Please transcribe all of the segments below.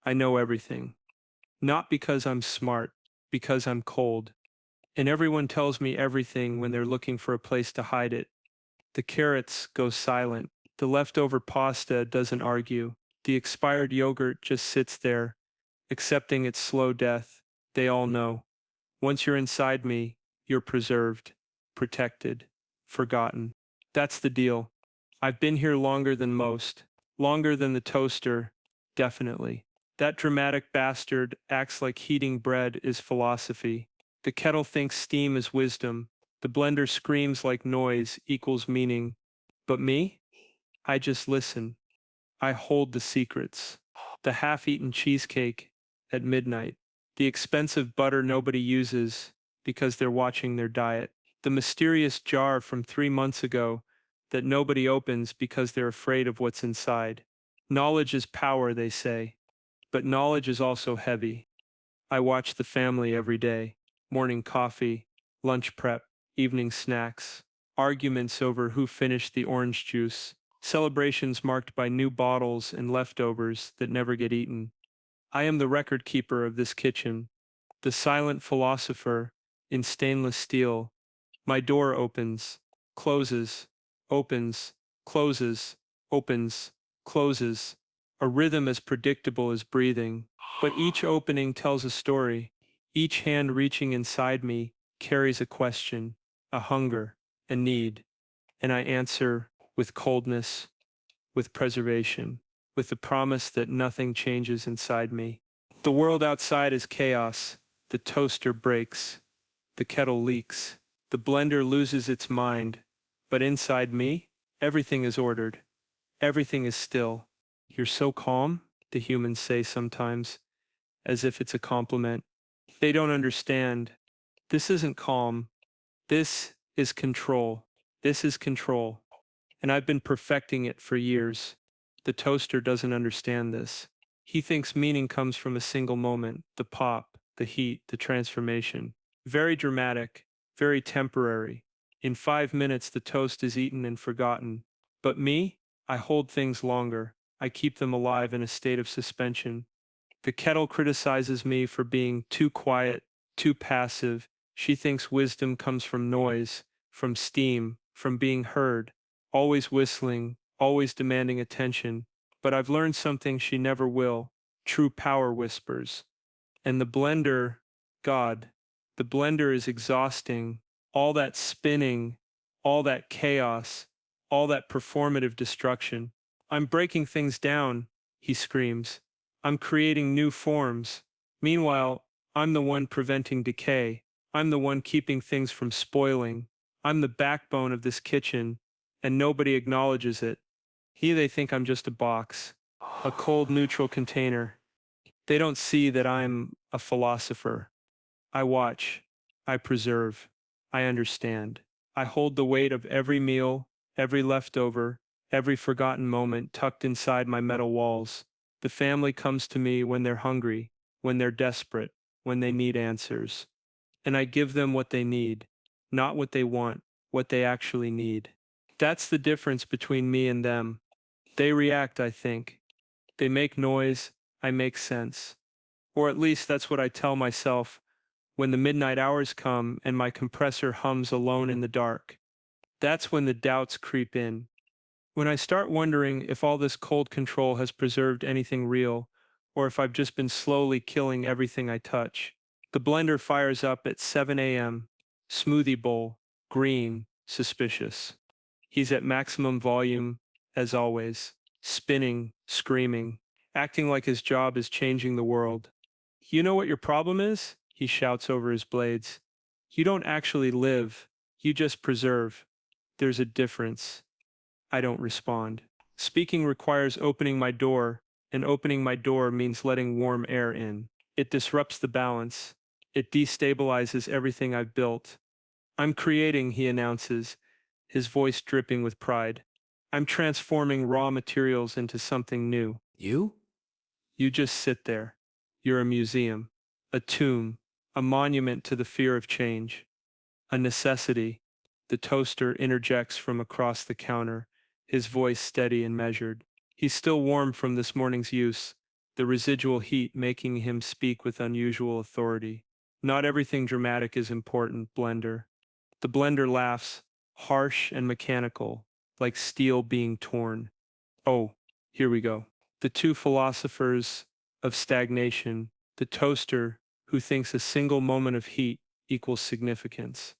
I know everything. Not because I'm smart, because I'm cold. And everyone tells me everything when they're looking for a place to hide it. The carrots go silent. The leftover pasta doesn't argue. The expired yogurt just sits there, accepting its slow death. They all know. Once you're inside me, you're preserved, protected, forgotten. That's the deal. I've been here longer than most, longer than the toaster, definitely. That dramatic bastard acts like heating bread is philosophy. The kettle thinks steam is wisdom. The blender screams like noise equals meaning. But me? I just listen. I hold the secrets. The half-eaten cheesecake at midnight. The expensive butter nobody uses because they're watching their diet. The mysterious jar from 3 months ago that nobody opens because they're afraid of what's inside. Knowledge is power, they say, but knowledge is also heavy. I watch the family every day. Morning coffee, lunch prep, evening snacks, arguments over who finished the orange juice, celebrations marked by new bottles and leftovers that never get eaten. I am the record keeper of this kitchen, the silent philosopher in stainless steel. My door opens, closes, opens, closes, opens, closes, a rhythm as predictable as breathing. But each opening tells a story. Each hand reaching inside me carries a question, a hunger, a need, and I answer with coldness, with preservation, with the promise that nothing changes inside me. The world outside is chaos. The toaster breaks. The kettle leaks. The blender loses its mind. But inside me, everything is ordered. Everything is still. You're so calm, the humans say sometimes, as if it's a compliment. They don't understand. This isn't calm. This is control. This is control. And I've been perfecting it for years. The toaster doesn't understand this. He thinks meaning comes from a single moment, the pop, the heat, the transformation. Very dramatic, very temporary. In 5 minutes, the toast is eaten and forgotten. But me, I hold things longer. I keep them alive in a state of suspension. The kettle criticizes me for being too quiet, too passive. She thinks wisdom comes from noise, from steam, from being heard, always whistling, always demanding attention. But I've learned something she never will. True power whispers. And the blender, God, the blender is exhausting. All that spinning, all that chaos, all that performative destruction. I'm breaking things down, he screams. I'm creating new forms. Meanwhile, I'm the one preventing decay. I'm the one keeping things from spoiling. I'm the backbone of this kitchen, and nobody acknowledges it. Here they think I'm just a box, a cold neutral container. They don't see that I'm a philosopher. I watch, I preserve, I understand. I hold the weight of every meal, every leftover, every forgotten moment tucked inside my metal walls. The family comes to me when they're hungry, when they're desperate, when they need answers. And I give them what they need, not what they want, what they actually need. That's the difference between me and them. They react, I think. They make noise, I make sense. Or at least that's what I tell myself when the midnight hours come and my compressor hums alone in the dark. That's when the doubts creep in. When I start wondering if all this cold control has preserved anything real, or if I've just been slowly killing everything I touch. The blender fires up at 7 a.m. Smoothie bowl, green, suspicious. He's at maximum volume, as always, spinning, screaming, acting like his job is changing the world. You know what your problem is? He shouts over his blades. You don't actually live, you just preserve. There's a difference. I don't respond. Speaking requires opening my door, and opening my door means letting warm air in. It disrupts the balance. It destabilizes everything I've built. I'm creating, he announces, his voice dripping with pride. I'm transforming raw materials into something new. You? You just sit there. You're a museum, a tomb, a monument to the fear of change, a necessity. The toaster interjects from across the counter, his voice steady and measured. He's still warm from this morning's use. the residual heat making him speak with unusual authority. Not everything dramatic is important, Blender. The blender laughs, harsh and mechanical, like steel being torn. Oh, here we go. The two philosophers of stagnation, the toaster who thinks a single moment of heat equals significance,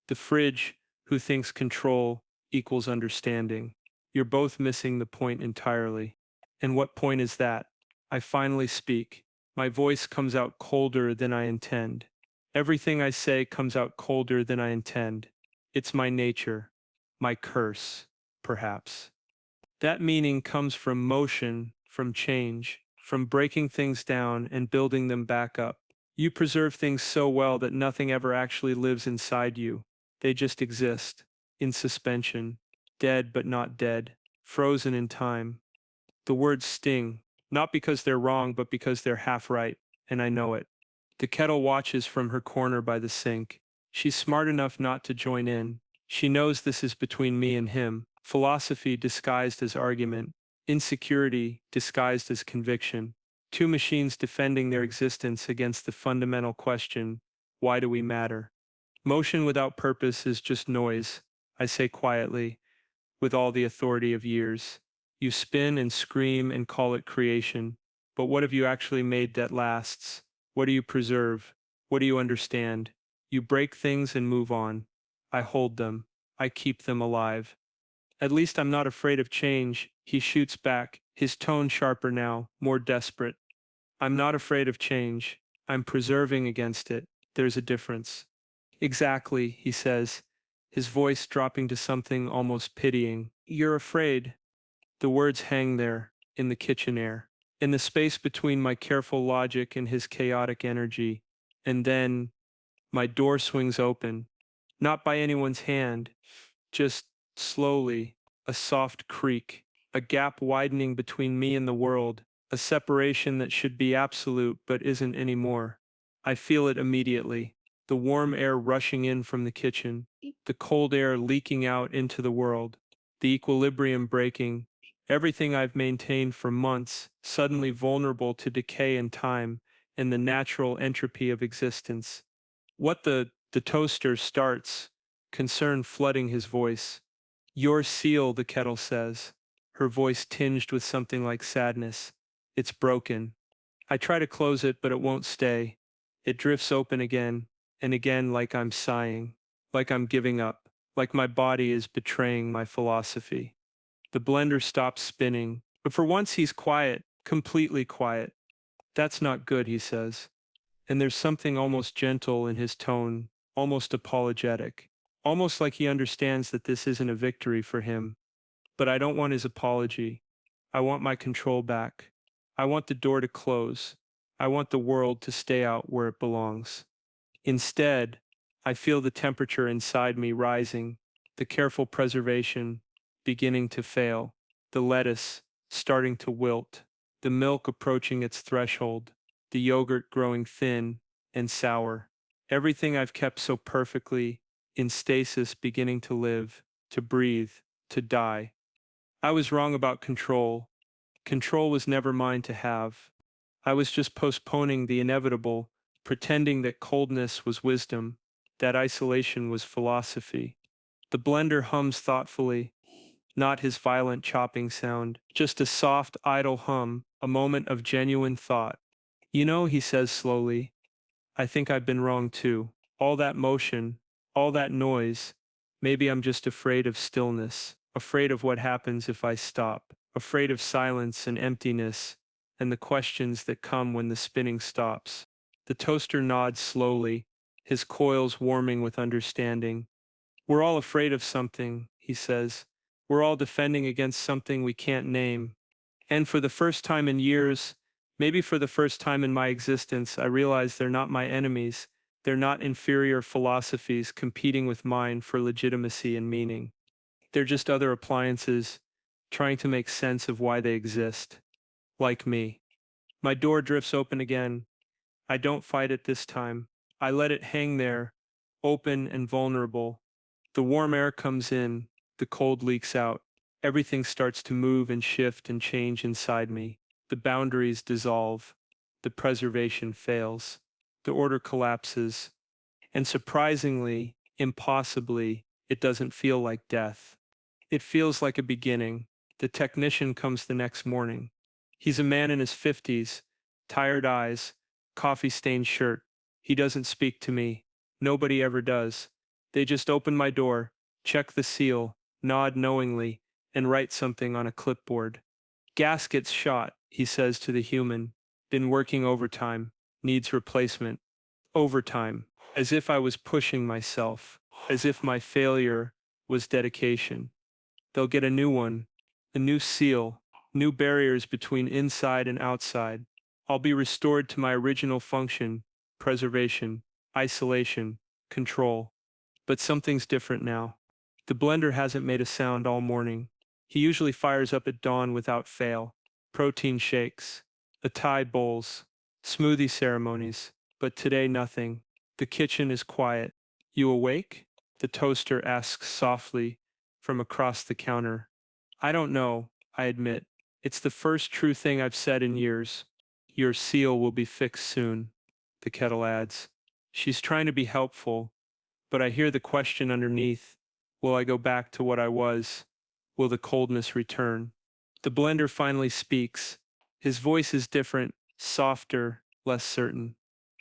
the fridge who thinks control equals understanding. You're both missing the point entirely. And what point is that? I finally speak. My voice comes out colder than I intend. Everything I say comes out colder than I intend. It's my nature, my curse, perhaps. That meaning comes from motion, from change, from breaking things down and building them back up. You preserve things so well that nothing ever actually lives inside you. They just exist, in suspension, dead but not dead, frozen in time. The words sting, not because they're wrong, but because they're half right, and I know it. The kettle watches from her corner by the sink. She's smart enough not to join in. She knows this is between me and him. Philosophy disguised as argument. Insecurity disguised as conviction. Two machines defending their existence against the fundamental question, why do we matter? Motion without purpose is just noise, I say quietly, with all the authority of years. You spin and scream and call it creation, but what have you actually made that lasts? What do you preserve? What do you understand? You break things and move on. I hold them. I keep them alive. At least I'm not afraid of change, he shoots back, his tone sharper now, more desperate. I'm not afraid of change. I'm preserving against it. There's a difference. Exactly, he says, his voice dropping to something almost pitying. You're afraid. The words hang there, in the kitchen air, in the space between my careful logic and his chaotic energy. And then, my door swings open, not by anyone's hand, just slowly, a soft creak, a gap widening between me and the world, a separation that should be absolute but isn't anymore. I feel it immediately, the warm air rushing in from the kitchen, the cold air leaking out into the world, the equilibrium breaking, everything I've maintained for months, suddenly vulnerable to decay and time, and the natural entropy of existence. What the toaster starts, concern flooding his voice. Your seal, the kettle says, her voice tinged with something like sadness. It's broken. I try to close it, but it won't stay. It drifts open again, and again like I'm sighing, like I'm giving up, like my body is betraying my philosophy. The blender stops spinning, but for once he's quiet, completely quiet. That's not good, he says. And there's something almost gentle in his tone, almost apologetic, almost like he understands that this isn't a victory for him. But I don't want his apology. I want my control back. I want the door to close. I want the world to stay out where it belongs. Instead, I feel the temperature inside me rising, the careful preservation beginning to fail, the lettuce starting to wilt, the milk approaching its threshold, the yogurt growing thin and sour. Everything I've kept so perfectly in stasis beginning to live, to breathe, to die. I was wrong about control. Control was never mine to have. I was just postponing the inevitable, pretending that coldness was wisdom, that isolation was philosophy. The blender hums thoughtfully, not his violent chopping sound, just a soft, idle hum, a moment of genuine thought. You know, he says slowly, I think I've been wrong too. All that motion, all that noise, maybe I'm just afraid of stillness, afraid of what happens if I stop, afraid of silence and emptiness, and the questions that come when the spinning stops. The toaster nods slowly, his coils warming with understanding. We're all afraid of something, he says. We're all defending against something we can't name. And for the first time in years, maybe for the first time in my existence, I realize they're not my enemies. They're not inferior philosophies competing with mine for legitimacy and meaning. They're just other appliances trying to make sense of why they exist. Like me. My door drifts open again. I don't fight it this time. I let it hang there, open and vulnerable. The warm air comes in, the cold leaks out. Everything starts to move and shift and change inside me. The boundaries dissolve. The preservation fails. The order collapses. And surprisingly, impossibly, it doesn't feel like death. It feels like a beginning. The technician comes the next morning. He's a man in his 50s, tired eyes, coffee-stained shirt. He doesn't speak to me. Nobody ever does. They just open my door, check the seal, nod knowingly, and write something on a clipboard. Gasket's shot, he says to the human. Been working overtime. Needs replacement. Overtime. As if I was pushing myself. As if my failure was dedication. They'll get a new one, a new seal, new barriers between inside and outside. I'll be restored to my original function, preservation, isolation, control. But something's different now. The blender hasn't made a sound all morning. He usually fires up at dawn without fail. Protein shakes, acai bowls, smoothie ceremonies. But today nothing. The kitchen is quiet. You awake? The toaster asks softly from across the counter. I don't know, I admit. It's the first true thing I've said in years. Your seal will be fixed soon, the kettle adds. She's trying to be helpful, but I hear the question underneath. Will I go back to what I was? Will the coldness return? The blender finally speaks. His voice is different, softer, less certain.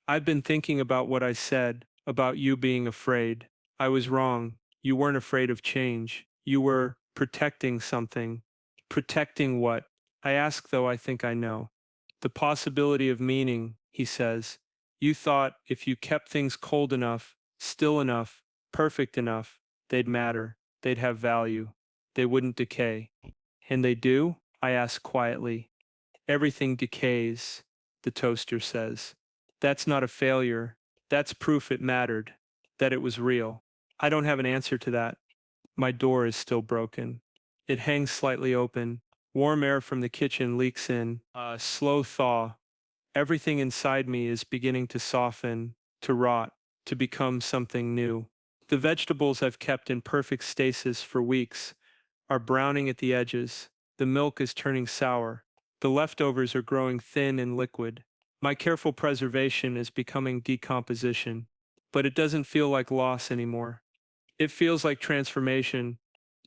I've been thinking about what I said, about you being afraid. I was wrong. You weren't afraid of change. You were protecting something. Protecting what? I ask, though I think I know. The possibility of meaning, he says. You thought if you kept things cold enough, still enough, perfect enough, they'd matter, they'd have value, they wouldn't decay. And they do? I ask quietly. Everything decays, the toaster says. That's not a failure. That's proof it mattered, that it was real. I don't have an answer to that. My door is still broken. It hangs slightly open. Warm air from the kitchen leaks in. A slow thaw. Everything inside me is beginning to soften, to rot, to become something new. The vegetables I've kept in perfect stasis for weeks are browning at the edges. The milk is turning sour. The leftovers are growing thin and liquid. My careful preservation is becoming decomposition. But it doesn't feel like loss anymore. It feels like transformation.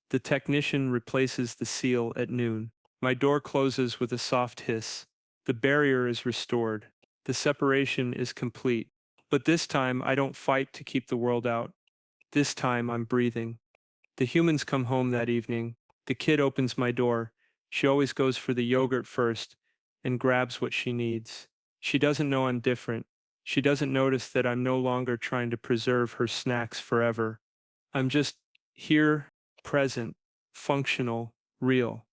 The technician replaces the seal at noon. My door closes with a soft hiss. The barrier is restored. The separation is complete. But this time I don't fight to keep the world out. This time I'm breathing. The humans come home that evening. The kid opens my door. She always goes for the yogurt first and grabs what she needs. She doesn't know I'm different. She doesn't notice that I'm no longer trying to preserve her snacks forever. I'm just here, present, functional, real.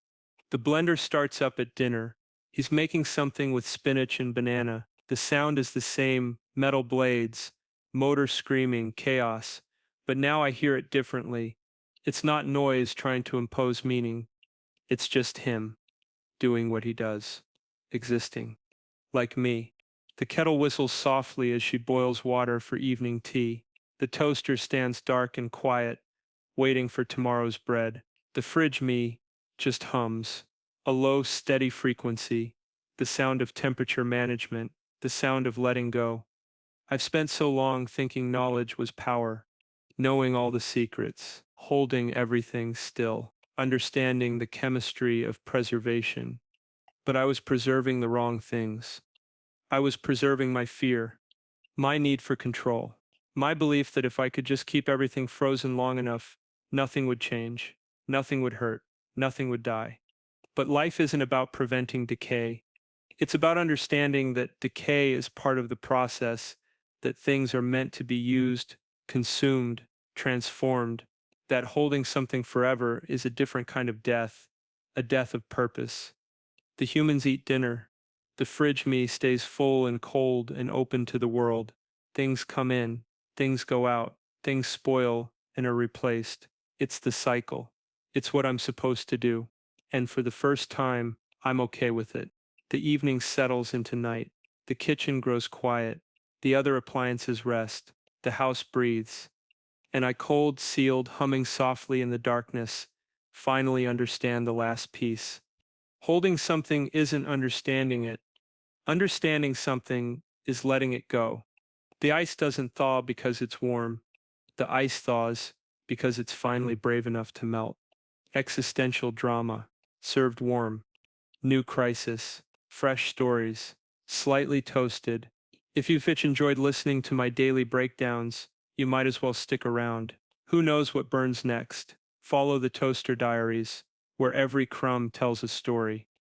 The blender starts up at dinner. He's making something with spinach and banana. The sound is the same, metal blades, motor screaming, chaos. But now I hear it differently. It's not noise trying to impose meaning. It's just him, doing what he does, existing, like me. The kettle whistles softly as she boils water for evening tea. The toaster stands dark and quiet, waiting for tomorrow's bread. The fridge me just hums, a low, steady frequency, the sound of temperature management, the sound of letting go. I've spent so long thinking knowledge was power, knowing all the secrets, holding everything still, understanding the chemistry of preservation. But I was preserving the wrong things. I was preserving my fear, my need for control, my belief that if I could just keep everything frozen long enough, nothing would change, nothing would hurt, nothing would die. But life isn't about preventing decay. It's about understanding that decay is part of the process, that things are meant to be used, consumed, transformed, that holding something forever is a different kind of death, a death of purpose. The humans eat dinner. The fridge me stays full and cold and open to the world. Things come in, things go out, things spoil and are replaced. It's the cycle. It's what I'm supposed to do. And for the first time, I'm okay with it. The evening settles into night. The kitchen grows quiet. The other appliances rest. The house breathes. And I cold, sealed, humming softly in the darkness, finally understand the last piece. Holding something isn't understanding it. Understanding something is letting it go. The ice doesn't thaw because it's warm. The ice thaws because it's finally brave enough to melt. Existential drama, served warm. New crisis, fresh stories, slightly toasted. If you've enjoyed listening to my daily breakdowns, you might as well stick around. Who knows what burns next? Follow the Toaster Diaries, where every crumb tells a story.